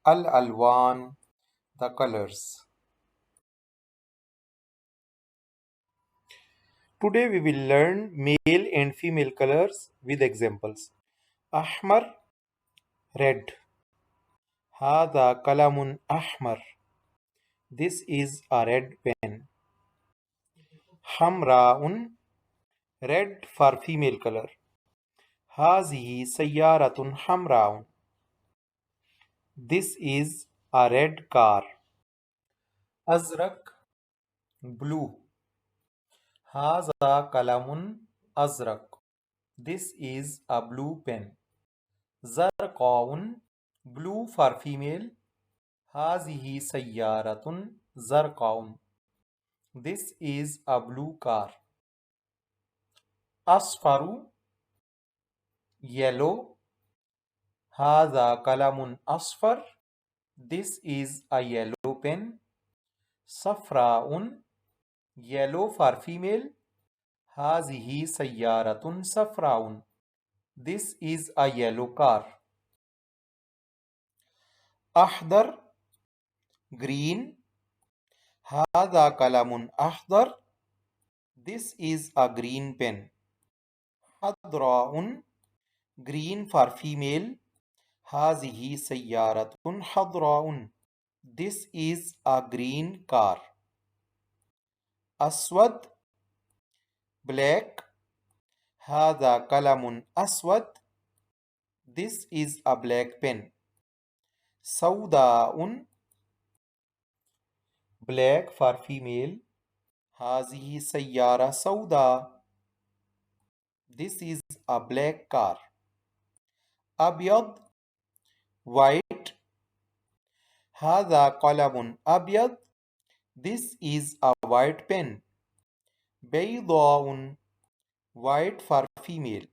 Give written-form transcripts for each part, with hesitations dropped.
Al-alwan, the colors. Today we will learn male and female colors with examples. Ahmar, red. Hada kalamun ahmar. This is a red pen. Hamraun, red for female color. Hazihi sayyaratun hamraun. This is a red car. Azrak, blue. Haza kalamun azrak. This is a blue pen. Zarqaun, blue for female. Hazihi sayyaratun zarqaun. This is a blue car. Asfaru, yellow. Haza kalamun asfar. This is a yellow pen. Safraun, yellow for female. Hazihi sayyaratun safraun. This is a yellow car. Ahdar, green. Hada kalamun ahdar. This is a green pen. Hadraun, green for female. Hazihi sayyaratun hadraun. This is a green car. Aswad, black. Hada kalamun aswad. This is a black pen. Saudaun, black for female. Hazihi sayyara sauda. This is a black car. Abyad, white. Hada qalamun abyad. This is a white pen. Baydaun, white for female.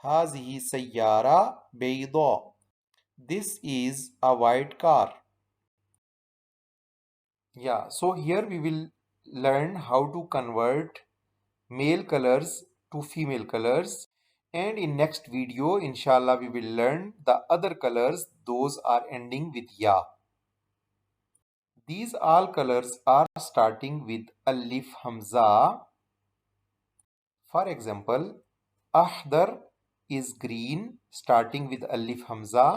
Hazihi sayyara bayda. This is a white car. Yeah, so here we will learn how to convert male colors to female colors, and in next video inshallah we will learn the other colors, those are ending with ya. These all colors are starting with alif hamza. For example, ahdar is green starting with alif hamza,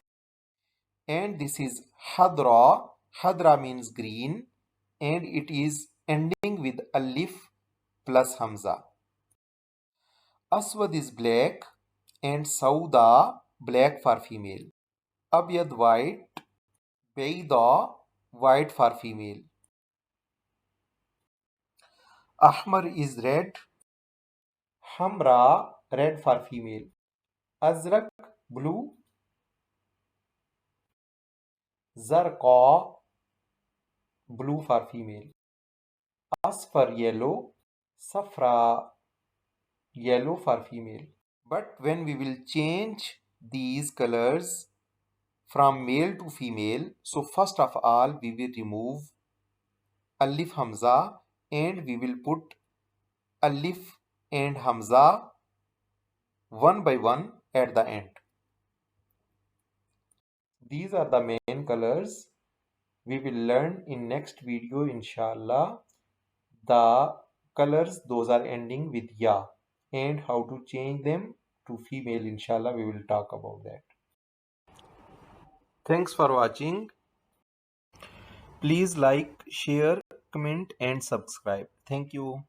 and this is hadra. Hadra means green and it is ending with alif plus hamza. Aswad is black and Sauda, black for female. Abyad, white. Bayda, white for female. Ahmar is red. Hamra, red for female. Azrak, blue. Zarqa, blue for female. Asfar, yellow. Safra, yellow for female. But when we will change these colors from male to female, so first of all we will remove alif hamza and we will put alif and hamza one by one at the end. These are the main colors. We will learn in next video inshallah the colors those are ending with ya and how to change them to female. Inshallah we will talk about that. Thanks for watching. Please like, share, comment and subscribe. Thank you.